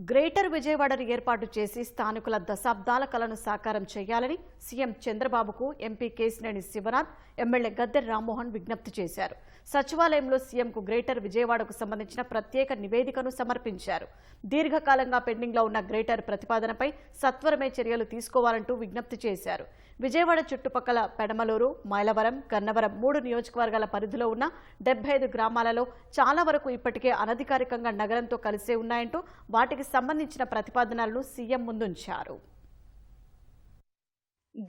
Greater విజయవాడను ఏర్పాటు చేసి స్థానికుల దశాబ్దాల కలను సాకారం చేయాలని సీఎం చంద్రబాబుకు ఎంపీ కేశినేని శివనాథ్, ఎమ్మెల్యే గద్దె రామ్మోహన్ విజ్ఞప్తి చేశారు. సచివాలయంలో సీఎంకు గ్రేటర్ విజయవాడకు సంబంధించిన ప్రత్యేక నివేదికను సమర్పించారు. దీర్ఘకాలంగా పెండింగ్లో ఉన్న గ్రేటర్ ప్రతిపాదనపై సత్వరమే చర్యలు తీసుకోవాలంటూ విజ్ఞప్తి చేశారు. విజయవాడ చుట్టుపక్కల పెడమలూరు, మైలవరం, గన్నవరం 3 నియోజకవర్గాల పరిధిలో ఉన్న 75 గ్రామాలలో చాలా వరకు ఇప్పటికే అనధికారికంగా నగరంతో కలిసే ఉన్నాయంటూ వాటికి సంబంధించిన ప్రతిపాదనలను సీఎం ముందుంచారు.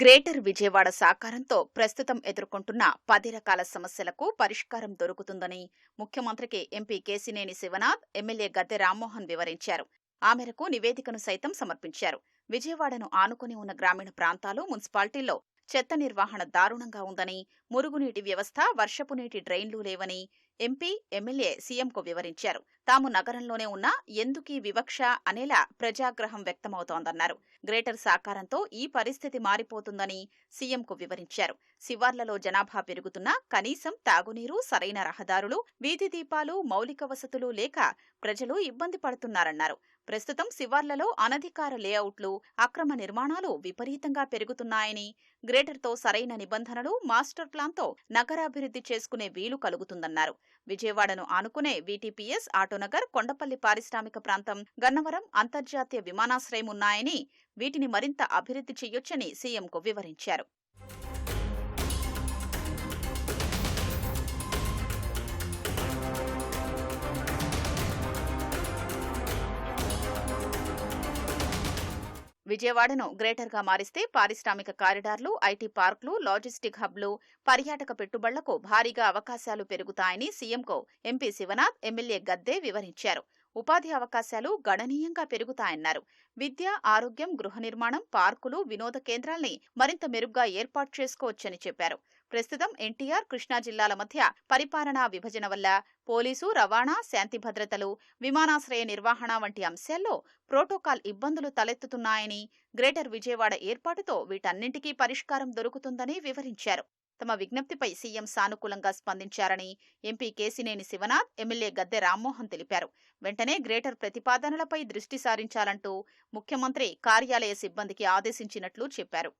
గ్రేటర్ విజయవాడ సాకారంతో ప్రస్తుతం ఎదుర్కొంటున్న 10 రకాల సమస్యలకు పరిష్కారం దొరుకుతుందని ముఖ్యమంత్రికి ఎంపీ కేశినేని శివనాథ్, ఎమ్మెల్యే గద్దె రామ్మోహన్ వివరించారు. ఆ మేరకు నివేదికను సైతం సమర్పించారు. విజయవాడను ఆనుకుని ఉన్న గ్రామీణ ప్రాంతాలు, మున్సిపాలిటీల్లో చెత్త నిర్వహణ దారుణంగా ఉందని, మురుగునీటి వ్యవస్థ, వర్షపు నీటి డ్రైన్లు లేవని ఎంపీ, ఎమ్మెల్యే సీఎంకు వివరించారు. తాము నగరంలోనే ఉన్నా ఎందుకీ వివక్ష అనేలా ప్రజాగ్రహం వ్యక్తమవుతోందన్నారు. గ్రేటర్ సాకారంతో ఈ పరిస్థితి మారిపోతుందని సీఎంకు వివరించారు. శివార్లలో జనాభా పెరుగుతున్నా కనీసం తాగునీరు, సరైన రహదారులు, వీధి దీపాలు, మౌలిక వసతులు లేక ప్రజలు ఇబ్బంది పడుతున్నారన్నారు. ప్రస్తుతం శివార్లలో అనధికార లేఅవుట్లు, అక్రమ నిర్మాణాలు విపరీతంగా పెరుగుతున్నాయని, గ్రేటర్తో సరైన నిబంధనలు, మాస్టర్ ప్లాన్తో నగరాభివృద్ధి చేసుకునే వీలు కలుగుతుందన్నారు. విజయవాడను ఆనుకునే వీటీపీఎస్, ఆటోనగర్, కొండపల్లి పారిశ్రామిక ప్రాంతం, గన్నవరం అంతర్జాతీయ విమానాశ్రయం ఉన్నాయని, వీటిని మరింత అభివృద్ధి చేయొచ్చని సీఎంకు వివరించారు. విజయవాడను గ్రేటర్గా మారిస్తే పారిశ్రామిక కారిడార్లు, ఐటీ పార్కులు, లాజిస్టిక్ హబ్లు, పర్యాటక పెట్టుబడులకు భారీగా అవకాశాలు పెరుగుతాయని సీఎంకు ఎంపీ శివనాథ్, ఎమ్మెల్యే గద్దె వివరించారు. ఉపాధి అవకాశాలు గణనీయంగా పెరుగుతాయన్నారు. విద్య, ఆరోగ్యం, గృహ నిర్మాణం, పార్కులు, వినోద కేంద్రాల్ని మరింత మెరుగ్గా ఏర్పాటు చేసుకోవచ్చని చెప్పారు. ప్రస్తుతం ఎన్టీఆర్, కృష్ణా జిల్లాల మధ్య పరిపాలనా విభజన వల్ల పోలీసు, రవాణా, శాంతి భద్రతలు, విమానాశ్రయ నిర్వహణ వంటి అంశాల్లో ప్రోటోకాల్ ఇబ్బందులు తలెత్తుతున్నాయని, గ్రేటర్ విజయవాడ ఏర్పాటుతో వీటన్నింటికీ పరిష్కారం దొరుకుతుందని వివరించారు. తమ విజ్ఞప్తిపై సీఎం సానుకూలంగా స్పందించారని ఎంపీ కేశినేని శివనాథ్, ఎమ్మెల్యే గద్దె రామ్మోహన్ తెలిపారు. వెంటనే గ్రేటర్ ప్రతిపాదనలపై దృష్టి సారించాలంటూ ముఖ్యమంత్రి కార్యాలయ సిబ్బందికి ఆదేశించినట్లు చెప్పారు.